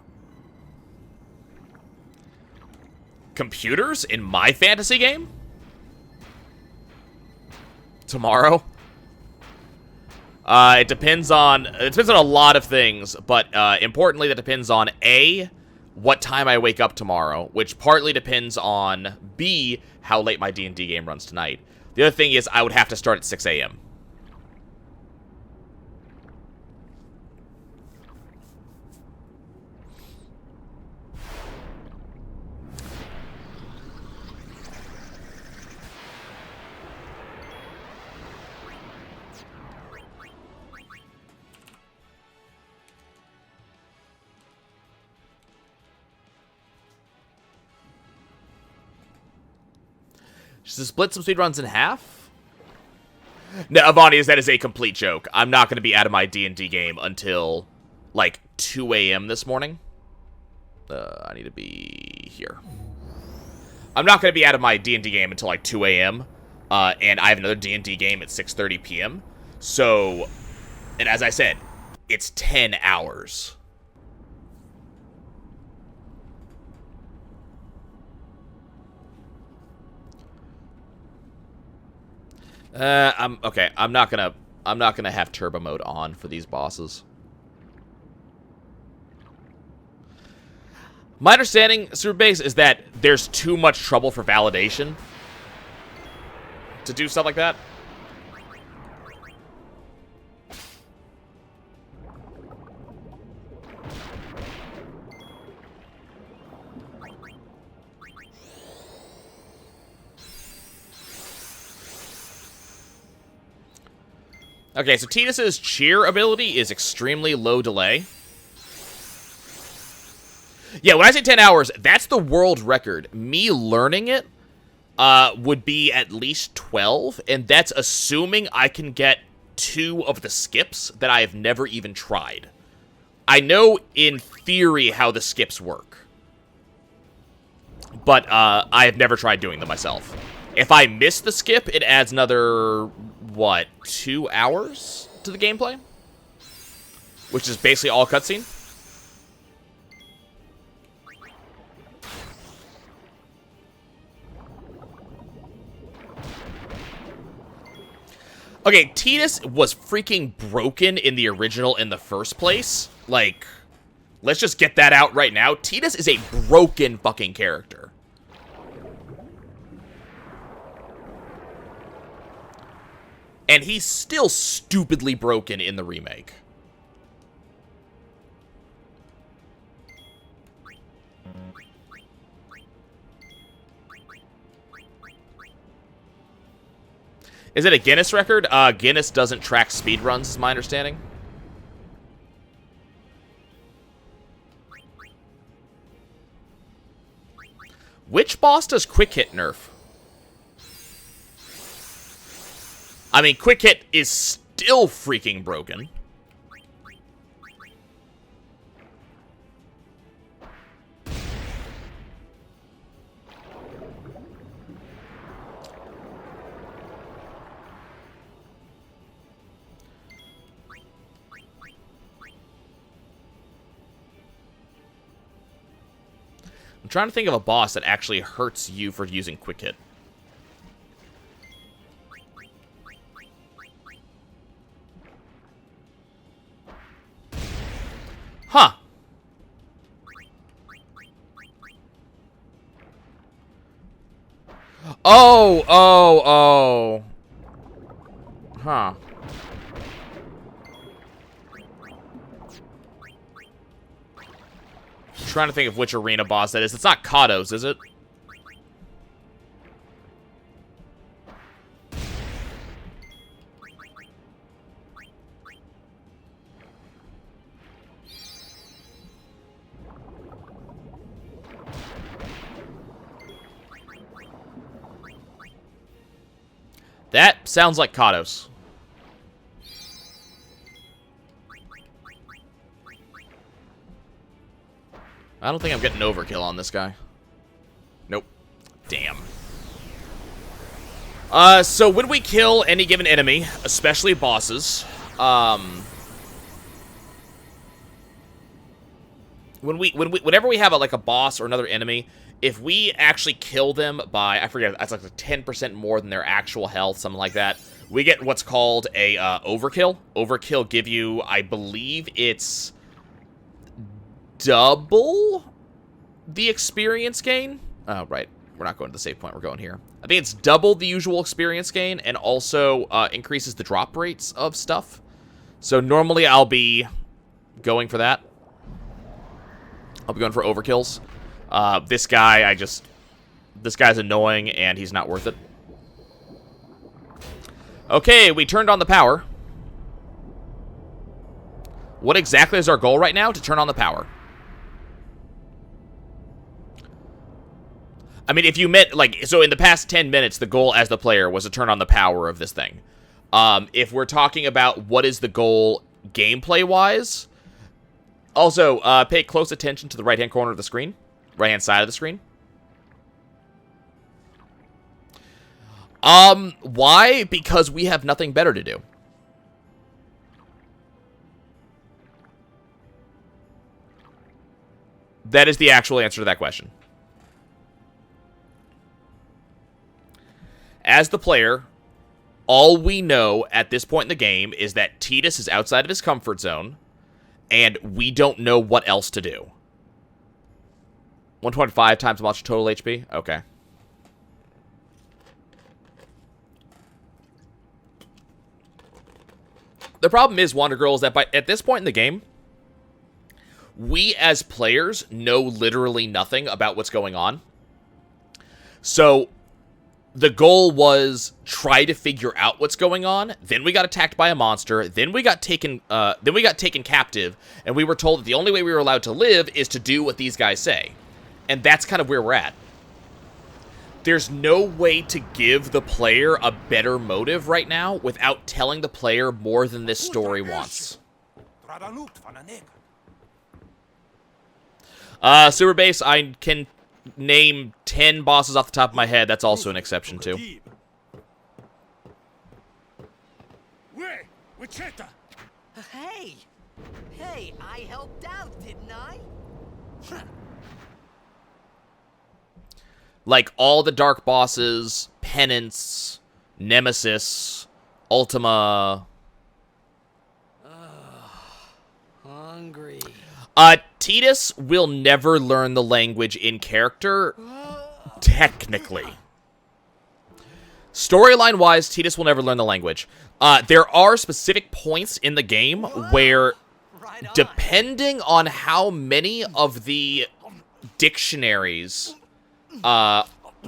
A: Computers in my fantasy game? Tomorrow? It depends on a lot of things, but importantly, that depends on A, what time I wake up tomorrow, which partly depends on B, how late my D&D game runs tonight. The other thing is I would have to start at 6 a.m. Just split some speedruns in half? No, Avanius, that is a complete joke. I'm not going to be out of my D&D game until, like, 2 a.m. this morning. I need to be here. I'm not going to be out of my D&D game until, like, 2 a.m. And I have another D&D game at 6:30 p.m. So, and as I said, it's 10 hours. Okay. I'm not gonna have turbo mode on for these bosses. My understanding, Super Base, is that there's too much trouble for validation to do stuff like that. Okay, so Tidus's cheer ability is extremely low delay. Yeah, when I say 10 hours, that's the world record. Me learning it would be at least 12, and that's assuming I can get 2 of the skips that I have never even tried. I know in theory how the skips work, but I have never tried doing them myself. If I miss the skip, it adds another, what, 2 hours to the gameplay? Which is basically all cutscene. Okay, Tidus was freaking broken in the original in the first place. Like, let's just get that out right now. Tidus is a broken fucking character. And he's still stupidly broken in the remake. Is it a Guinness record? Guinness doesn't track speedruns, is my understanding. Which boss does Quick Hit nerf? I mean, Quick Hit is still freaking broken. I'm trying to think of a boss that actually hurts you for using Quick Hit. Huh. Oh. Huh. I'm trying to think of which arena boss that is. It's not Katos, is it? That sounds like Katos. I don't think I'm getting overkill on this guy. Nope. Damn. So when we kill any given enemy, especially bosses, whenever we have a boss or another enemy, if we actually kill them by, I forget, that's like 10% more than their actual health, something like that, we get what's called a overkill. Overkill give you, I believe it's double the experience gain. Oh, right. We're not going to the save point. We're going here. I think it's double the usual experience gain and also increases the drop rates of stuff. So normally I'll be going for that. I'll be going for overkills. This guy, this guy's annoying and he's not worth it. Okay, we turned on the power. What exactly is our goal right now? To turn on the power. I mean, if you meant, like, so in the past 10 minutes, the goal as the player was to turn on the power of this thing. If we're talking about what is the goal gameplay-wise, also, pay close attention to the right-hand corner of the screen, right-hand side of the screen. Why? Because we have nothing better to do. That is the actual answer to that question. As the player, all we know at this point in the game is that Tidus is outside of his comfort zone, and we don't know what else to do. 1.5 times much total HP? Okay. The problem is, Wonder Girl, is that at this point in the game, we as players know literally nothing about what's going on. So the goal was try to figure out what's going on. Then we got attacked by a monster. Then we got taken captive, and we were told that the only way we were allowed to live is to do what these guys say. And that's kind of where we're at. There's no way to give the player a better motive right now without telling the player more than this story wants. Sewer Base, I can name 10 bosses off the top of my head. That's also an exception, too.
B: Hey! Hey, I helped out, didn't I?
A: Like, all the dark bosses, Penance, Nemesis, Ultima.
B: Hungry.
A: Tidus will never learn the language in character, technically. Storyline-wise, Tidus will never learn the language. There are specific points in the game where, depending on how many of the dictionaries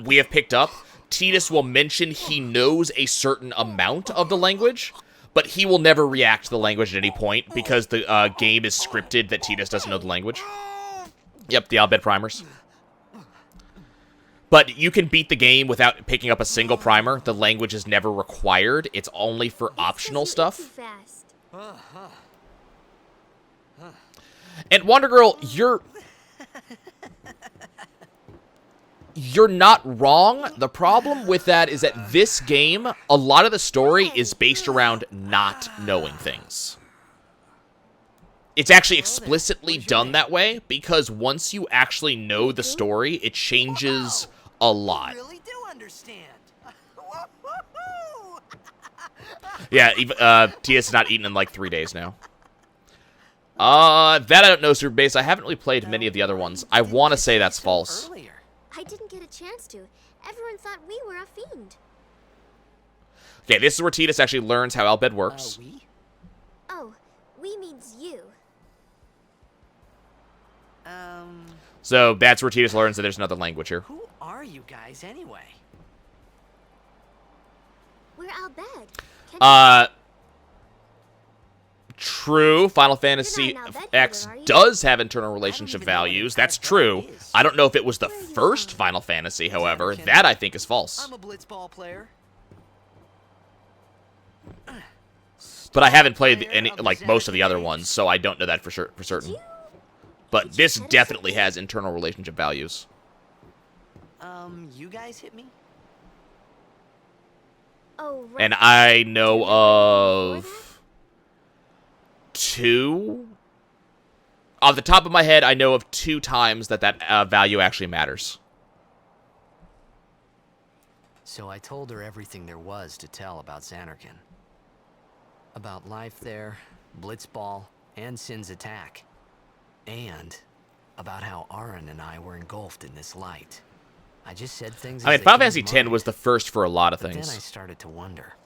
A: we have picked up, Tidus will mention he knows a certain amount of the language, but he will never react to the language at any point because the game is scripted that Tidus doesn't know the language. Yep, the Albed primers. But you can beat the game without picking up a single primer. The language is never required. It's only for optional stuff. And Wonder Girl, you're not wrong. The problem with that is that this game, a lot of the story is based around not knowing things. It's actually explicitly done that way, because once you actually know the story, it changes a lot.
B: I really do understand.
A: Yeah, Tia's not eaten in like 3 days now. That I don't know, Super Base. I haven't really played many of the other ones. I want to say that's false.
C: I didn't get a chance to. Everyone thought we were a fiend.
A: Okay, this is where Tidus actually learns how Albed works.
B: We?
C: Oh, we means you.
A: So that's where Tidus learns that there's another language here.
B: Who are you guys anyway?
C: We're Albed.
A: True, Final Fantasy X does have internal relationship values. That's true. I don't know if it was the first Final Fantasy, however. That, I think, is false.
B: I'm a blitzball player.
A: But I haven't played any, like, most of the other ones, so I don't know that for certain. But this definitely has internal relationship values.
B: You guys hit me?
C: Oh, right.
A: And I know of 2. Off the top of my head, I know of 2 times that value actually matters.
B: So I told her everything there was to tell about Xanarkand. About life there, Blitzball, and Sin's attack. And about how Aaron and I were engulfed in this light. I just said things.
A: I mean, Final Fantasy X was the first for a lot of
B: Then I
A: things.
B: started to wonder.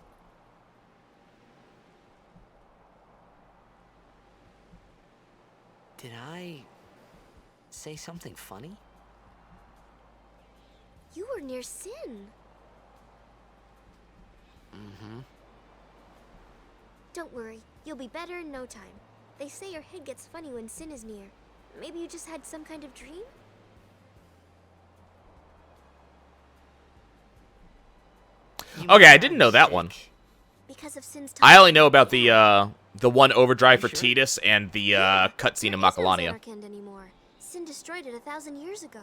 B: Did I say something funny?
C: You were near Sin.
B: Mm-hmm.
C: Don't worry, you'll be better in no time. They say your head gets funny when Sin is near. Maybe you just had some kind of dream?
A: Okay, I didn't know that one.
C: Because of Sin's
A: I only know about the one overdrive for Tidus and the cutscene in
C: There is no
A: Macalania.
C: Xanarkand anymore. Sin destroyed it 1,000 years ago.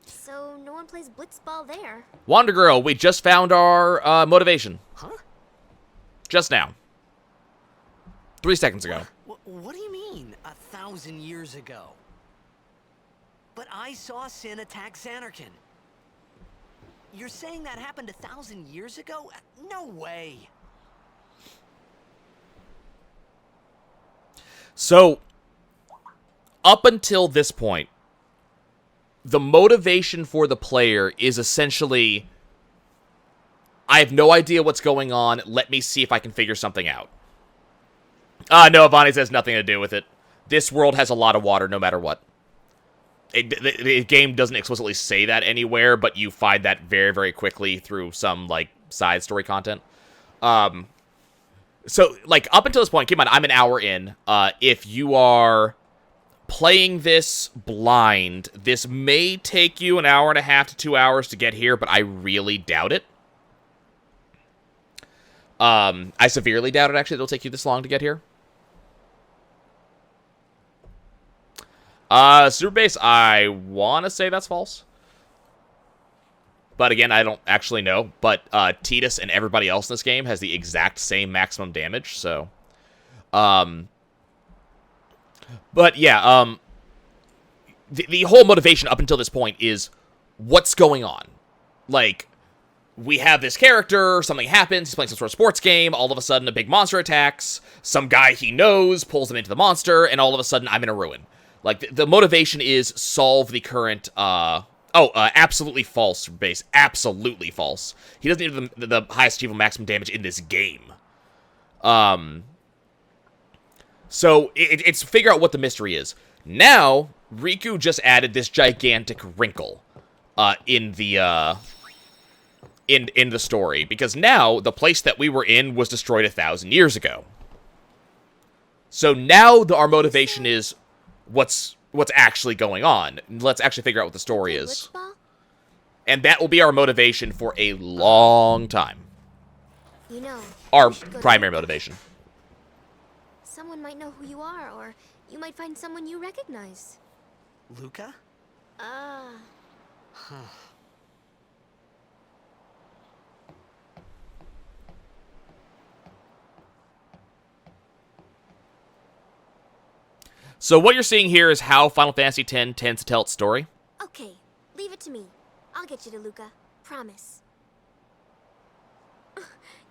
C: So no one plays Blitzball there.
A: Wander Girl, we just found our motivation.
B: Huh?
A: Just now. 3 seconds ago.
B: What do you mean, 1,000 years ago? But I saw Sin attack Xanarkand. You're saying that happened 1,000 years ago? No way.
A: So, up until this point, the motivation for the player is essentially, I have no idea what's going on, let me see if I can figure something out. No, Avani has nothing to do with it. This world has a lot of water no matter what. The game doesn't explicitly say that anywhere, but you find that very, very quickly through some, like, side story content. So, like, up until this point, keep in mind, I'm an hour in. If you are playing this blind, this may take you an hour and a half to 2 hours to get here, but I really doubt it. I severely doubt it, actually, it'll take you this long to get here. Super Base, I want to say that's false. But again, I don't actually know. But Tidus and everybody else in this game has the exact same maximum damage, so... But yeah, the whole motivation up until this point is what's going on. Like, we have this character, something happens, he's playing some sort of sports game, all of a sudden a big monster attacks, some guy he knows pulls him into the monster, and all of a sudden I'm in a ruin. Like, the motivation is solve the current, absolutely false, Base. Absolutely false. He doesn't need the highest achievable maximum damage in this game. So, it's figure out what the mystery is. Now, Riku just added this gigantic wrinkle, in the story. Because now, the place that we were in was destroyed 1,000 years ago. So now, our motivation is... what's actually going on. Let's actually figure out what the story is. And that will be our motivation for a long time.
C: You know,
A: Our primary motivation.
C: Someone might know who you are, or you might find someone you recognize.
B: Luca?
A: So what you're seeing here is how Final Fantasy X tends to tell its story.
C: Okay, leave it to me. I'll get you to Luca. Promise.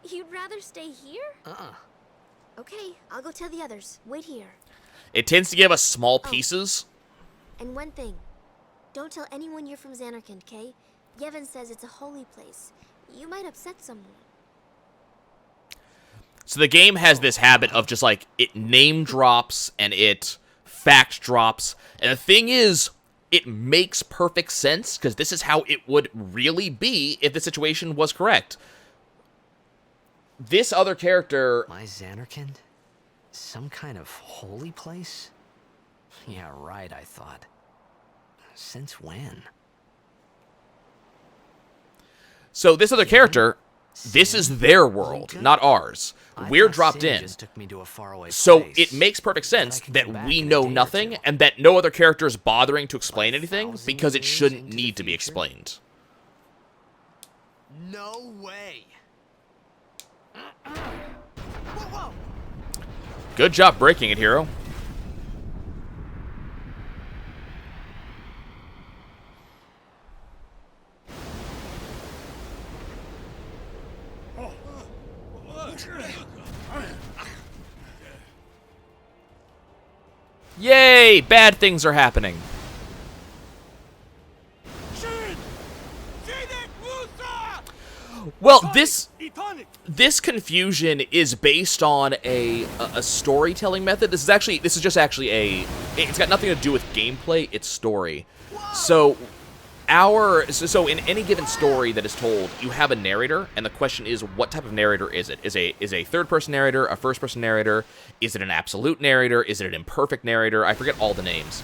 C: You'd rather stay here? Okay, I'll go tell the others. Wait here.
A: It tends to give us small pieces.
C: And one thing. Don't tell anyone you're from Xanarkand, okay? Yevon says it's a holy place. You might upset someone.
A: So the game has this habit of just, like, it name drops and it fact drops. And the thing is, it makes perfect sense, because this is how it would really be if the situation was correct. This other character...
B: My Xanarkand? Some kind of holy place? Yeah, right, I thought. Since when?
A: So this other character, this is their world, not ours. We're dropped in. So it makes perfect sense that we know nothing, and that no other character is bothering to explain anything, because it shouldn't need to be explained.
B: No way. Whoa.
A: Good job breaking it, hero. Yay! Bad things are happening. Well, this confusion is based on a storytelling method. This is just actually it's got nothing to do with gameplay, it's story. So in any given story that is told, you have a narrator, and the question is, what type of narrator is it? Is a third-person narrator, a first-person narrator? Is it an absolute narrator? Is it an imperfect narrator? I forget all the names.